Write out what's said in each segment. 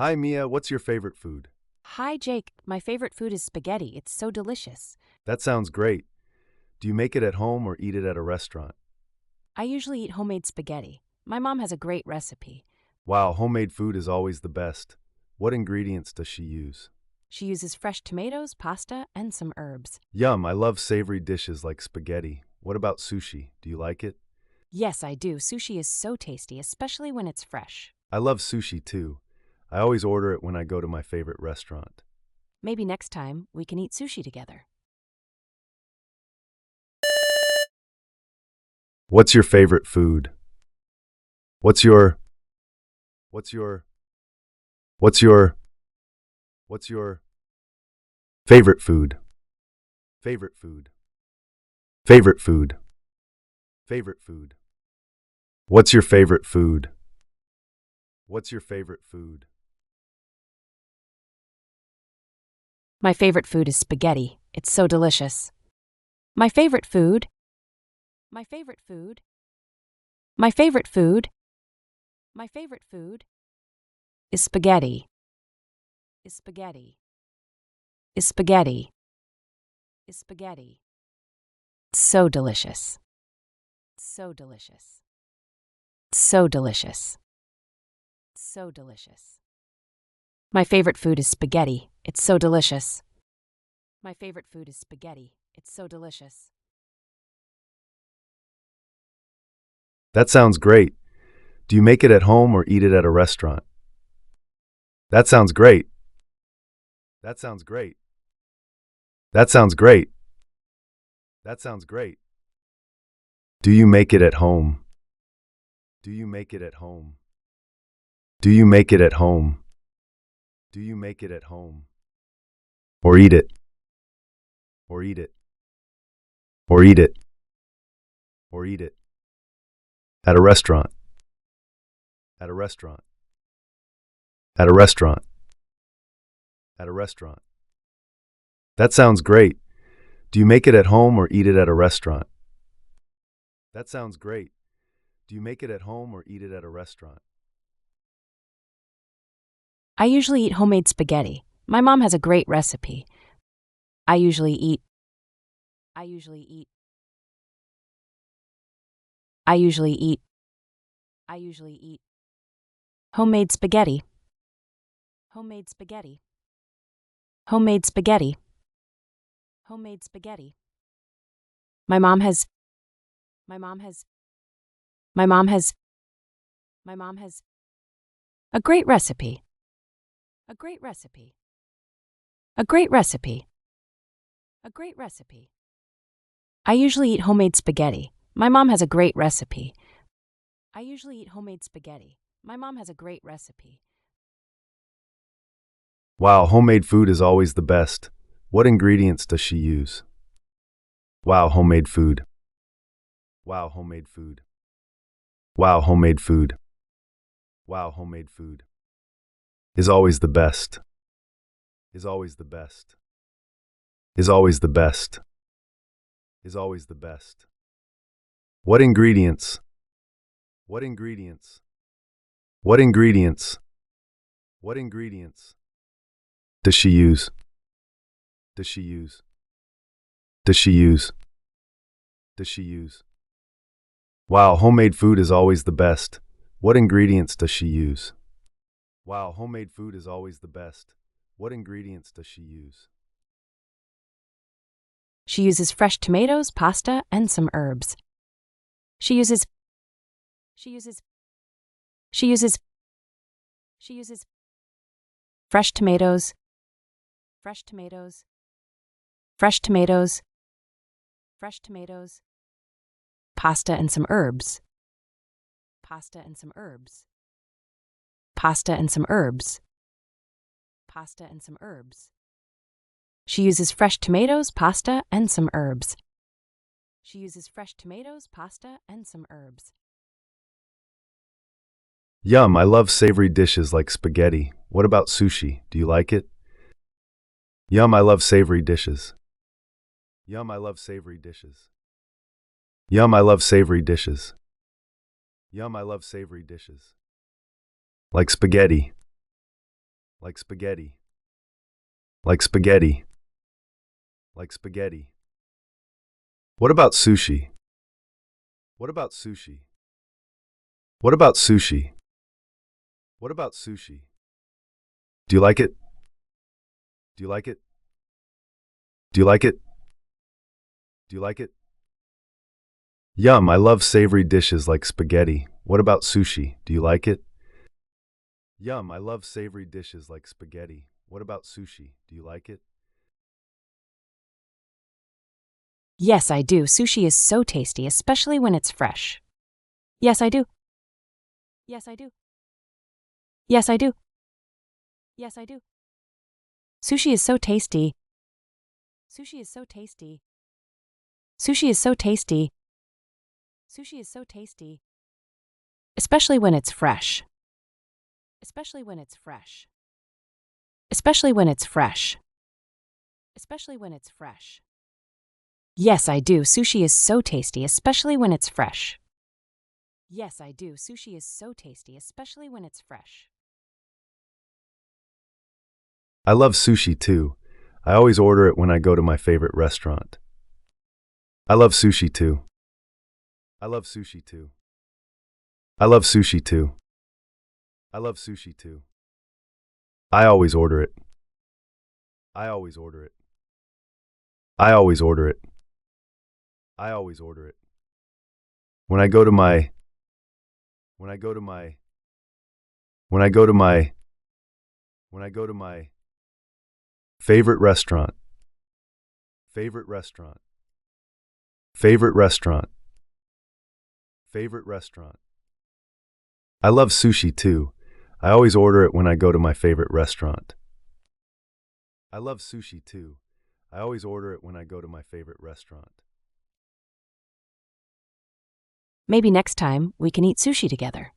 Hi, Mia. What's your favorite food? Hi, Jake. My favorite food is spaghetti. It's so delicious. That sounds great. Do you make it at home or eat it at a restaurant? I usually eat homemade spaghetti. My mom has a great recipe. Wow, homemade food is always the best. What ingredients does she use? She uses fresh tomatoes, pasta, and some herbs. Yum, I love savory dishes like spaghetti. What about sushi? Do you like it? Yes, I do. Sushi is so tasty, especially when it's fresh. I love sushi too. I always order it when I go to my favorite restaurant. Maybe next time we can eat sushi together. What's your favorite food? What's your What's your What's your What's your favorite food? Favorite food. Favorite food. Favorite food. What's your favorite food? What's your favorite food? My favorite food is spaghetti. It's so delicious. My favorite food. My favorite food. My favorite food. My favorite food is spaghetti. Is spaghetti. Is spaghetti. Is spaghetti. So delicious. So delicious. So delicious. So delicious. My favorite food is spaghetti. It's so delicious. My favorite food is spaghetti. It's so delicious. That sounds great. Do you make it at home or eat it at a restaurant? That sounds great. That sounds great. That sounds great. That sounds great. Do you make it at home? Do you make it at home? Do you make it at home? Do you make it at home? Or eat it? Or eat it? Or eat it? Or eat it? At a restaurant? At a restaurant? At a restaurant? At a restaurant? That sounds great. Do you make it at home or eat it at a restaurant? That sounds great. Do you make it at home or eat it at a restaurant? I usually eat homemade spaghetti. My mom has a great recipe. I usually eat. I usually eat. I usually eat. I usually eat. Homemade spaghetti. Homemade spaghetti. Homemade spaghetti. Homemade spaghetti. My mom has. My mom has. My mom has. My mom has. A great recipe. A great recipe. A great recipe. A great recipe. I usually eat homemade spaghetti. My mom has a great recipe. I usually eat homemade spaghetti. My mom has a great recipe. Wow, homemade food is always the best. What ingredients does she use? Wow, homemade food. Wow, homemade food. Wow, homemade food. Wow, homemade food. Is always the best. Is always the best. Is always the best. Is always the best. What ingredients? What ingredients? What ingredients? What ingredients does she use? Does she use? Does she use? Does she use? Wow, homemade food is always the best. What ingredients does she use? Wow, homemade food is always the best. What ingredients does she use? She uses fresh tomatoes, pasta, and some herbs. She uses. She uses. She uses. She uses. Fresh tomatoes. Fresh tomatoes. Fresh tomatoes. Fresh tomatoes. Pasta and some herbs. Pasta and some herbs. Pasta and some herbs. Pasta and some herbs. She uses fresh tomatoes, pasta, and some herbs. She uses fresh tomatoes, pasta, and some herbs. Yum, I love savory dishes like spaghetti. What about sushi? Do you like it? Yum, I love savory dishes. Yum, I love savory dishes. Yum, I love savory dishes. Yum, I love savory dishes. Like spaghetti. Like spaghetti. Like spaghetti. Like spaghetti. What about sushi? What about sushi? What about sushi? What about sushi? Do you like it? Do you like it? Do you like it? Do you like it? Yum, I love savory dishes like spaghetti. What about sushi? Do you like it? Yum, I love savory dishes like spaghetti. What about sushi? Do you like it? Yes, I do. Sushi is so tasty, especially when it's fresh. Yes, I do. Yes, I do. Yes, I do. Yes, I do. Sushi is so tasty. Sushi is so tasty. Sushi is so tasty. Sushi is so tasty. Especially when it's fresh. Especially when it's fresh. Especially when it's fresh. Especially when it's fresh. Yes, I do. Sushi is so tasty, especially when it's fresh. Yes, I do. Sushi is so tasty, especially when it's fresh. I love sushi too. I always order it when I go to my favorite restaurant. I love sushi too. I love sushi too. I love sushi too. I love sushi too. I always order it. I always order it. I always order it. I always order it. When I go to my when I go to my when I go to my when I go to my favorite restaurant. Favorite restaurant. Favorite restaurant. Favorite restaurant. I love sushi too. I always order it when I go to my favorite restaurant. I love sushi too. I always order it when I go to my favorite restaurant. Maybe next time we can eat sushi together.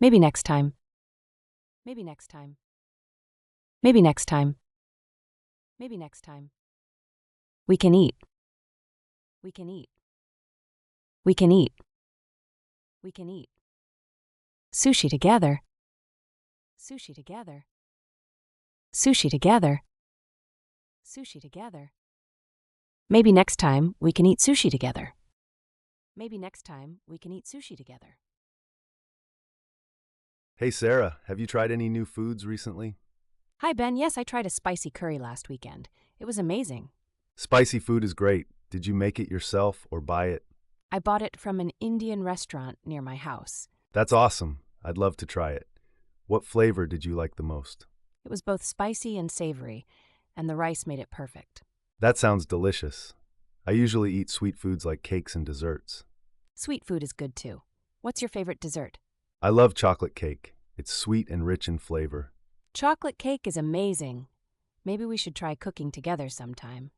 Maybe next time. Maybe next time. Maybe next time. Maybe next time. We can eat. We can eat. We can eat. We can eat. Sushi together. Sushi together. Sushi together. Sushi together. Maybe next time we can eat sushi together. Maybe next time we can eat sushi together. Hey Sarah, have you tried any new foods recently? Hi, Ben. Yes, I tried a spicy curry last weekend. It was amazing. Spicy food is great. Did you make it yourself or buy it? I bought it from an Indian restaurant near my house. That's awesome. I'd love to try it. What flavor did you like the most? It was both spicy and savory, and the rice made it perfect. That sounds delicious. I usually eat sweet foods like cakes and desserts. Sweet food is good too. What's your favorite dessert? I love chocolate cake. It's sweet and rich in flavor. Chocolate cake is amazing. Maybe we should try cooking together sometime.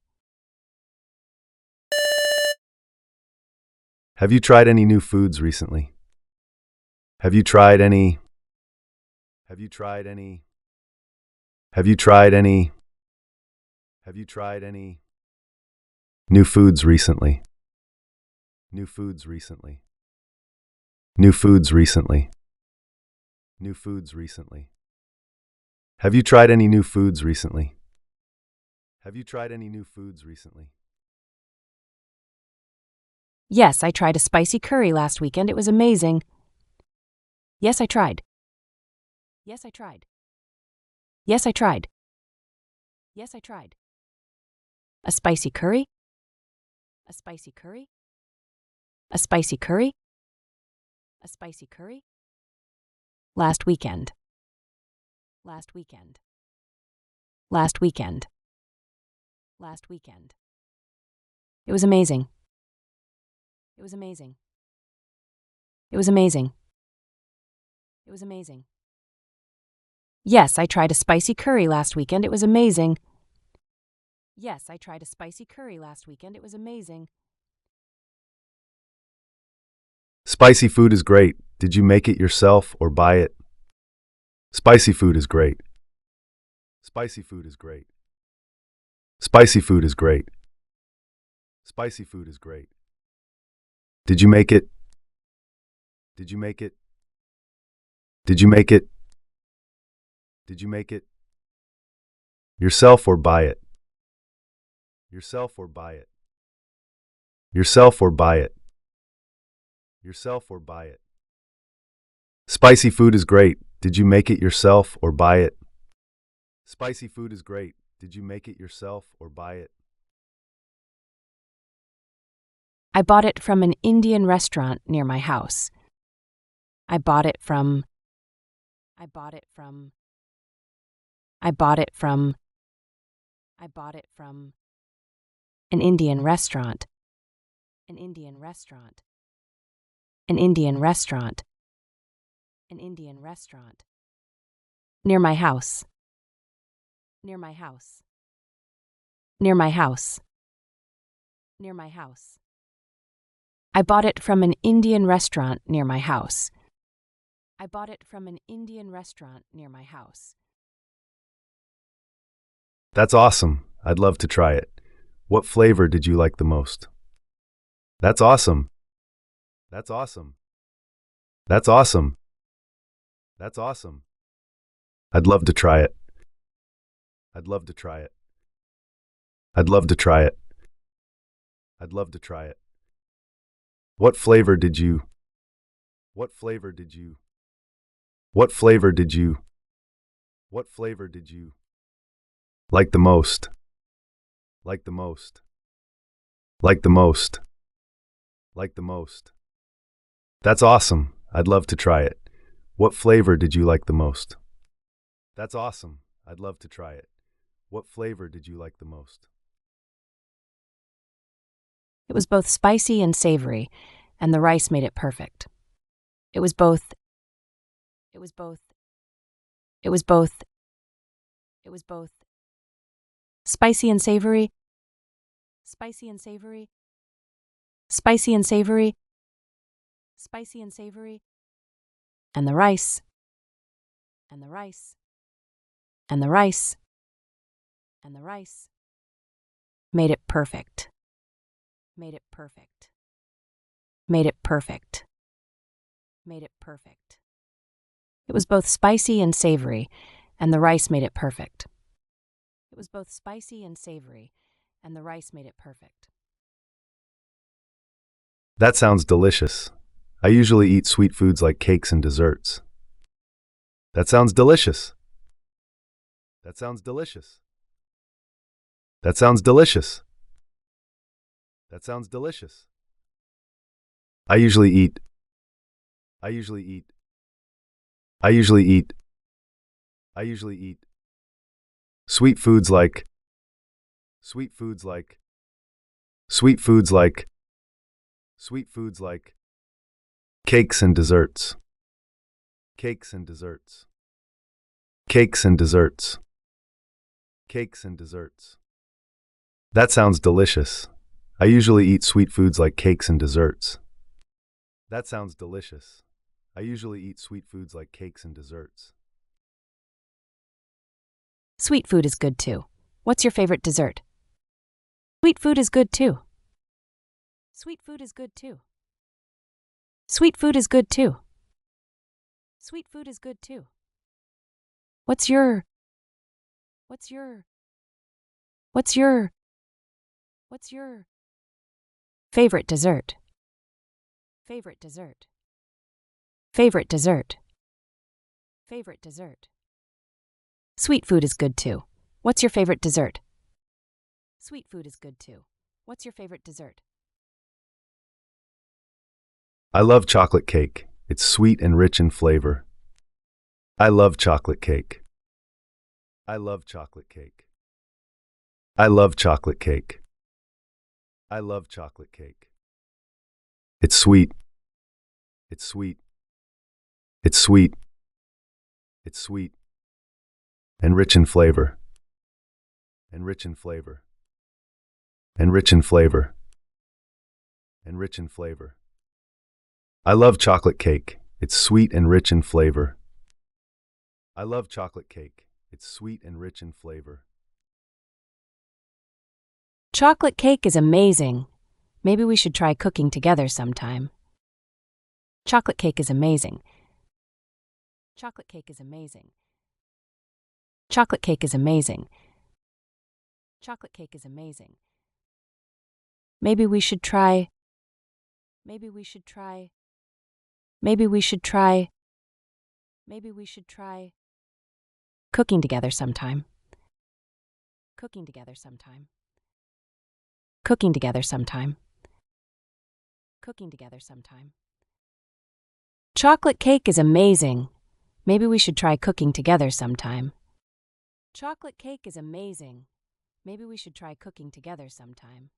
Have you tried any new foods recently? Have you tried any? Have you tried any? Have you tried any? Have you tried any new foods recently? New foods recently. New foods recently. New foods recently. Have you tried any new foods recently? Have you tried any new foods recently? Yes, I tried a spicy curry last weekend. It was amazing. Yes, I tried. Yes, I tried. Yes, I tried. Yes, I tried. A spicy curry? A spicy curry? A spicy curry? A spicy curry? Last weekend. Last weekend. Last weekend. Last weekend. It was amazing. It was amazing. It was amazing. It was amazing. Yes, I tried a spicy curry last weekend. It was amazing. Yes, I tried a spicy curry last weekend. It was amazing. Spicy food is great. Did you make it yourself or buy it? Spicy food is great. Spicy food is great. Spicy food is great. Spicy food is great. Did you make it? Did you make it? Did you make it? Did you make it? Yourself or buy it? Yourself or buy it? Yourself or buy it? Yourself or buy it? Spicy food is great. Did you make it yourself or buy it? Spicy food is great. Did you make it yourself or buy it? I bought it from an Indian restaurant near my house. I bought it from. I bought it from. I bought it from. I bought it from an Indian restaurant. An Indian restaurant. An Indian restaurant. An Indian restaurant. Near my house. Near my house. Near my house. Near my house. I bought it from an Indian restaurant near my house. I bought it from an Indian restaurant near my house. That's awesome. I'd love to try it. What flavor did you like the most? That's awesome. That's awesome. That's awesome. That's awesome. I'd love to try it. I'd love to try it. I'd love to try it. I'd love to try it. What flavor did you? What flavor did you? What flavor did you? What flavor did you like the most? Like the most. Like the most. Like the most. That's awesome. I'd love to try it. What flavor did you like the most? That's awesome. I'd love to try it. What flavor did you like the most? It was both spicy and savory, and the rice made it perfect. It was both. It was both. It was both. It was both. Spicy and savory. Spicy and savory. Spicy and savory. Spicy and savory. And the rice. And the rice. And the rice. And the rice. Made it perfect. Made it perfect. Made it perfect. Made it perfect. It was both spicy and savory, and the rice made it perfect. It was both spicy and savory, and the rice made it perfect. That sounds delicious. I usually eat sweet foods like cakes and desserts. That sounds delicious. That sounds delicious. That sounds delicious. That sounds delicious. I usually eat. I usually eat. I usually eat. I usually eat. Sweet foods like. Sweet foods like. Sweet foods like. Sweet foods like. Cakes and desserts. Cakes and desserts. Cakes and desserts. Cakes and desserts. That sounds delicious. I usually eat sweet foods like cakes and desserts. That sounds delicious. I usually eat sweet foods like cakes and desserts. Sweet food is good too. What's your favorite dessert? Sweet food is good too. Sweet food is good too. Sweet food is good too. Sweet food is good too. What's your favorite dessert? Favorite dessert. Favorite dessert. Favorite dessert. Sweet food is good too. What's your favorite dessert? Sweet food is good too. What's your favorite dessert? I love chocolate cake. It's sweet and rich in flavor. I love chocolate cake. I love chocolate cake. I love chocolate cake. I love chocolate cake. It's sweet. It's sweet. It's sweet. It's sweet. And rich in flavor. And rich in flavor. And rich in flavor. And rich in flavor. I love chocolate cake. It's sweet and rich in flavor. I love chocolate cake. It's sweet and rich in flavor. Chocolate cake is amazing. Maybe we should try cooking together sometime. Chocolate cake is amazing. Chocolate cake is amazing. Chocolate cake is amazing. Chocolate cake is amazing. Maybe we should try. Maybe we should try. Maybe we should try. Maybe we should try cooking together sometime. Cooking together sometime. Cooking together sometime. Cooking together sometime. Chocolate cake is amazing. Maybe we should try cooking together sometime. Chocolate cake is amazing. Maybe we should try cooking together sometime.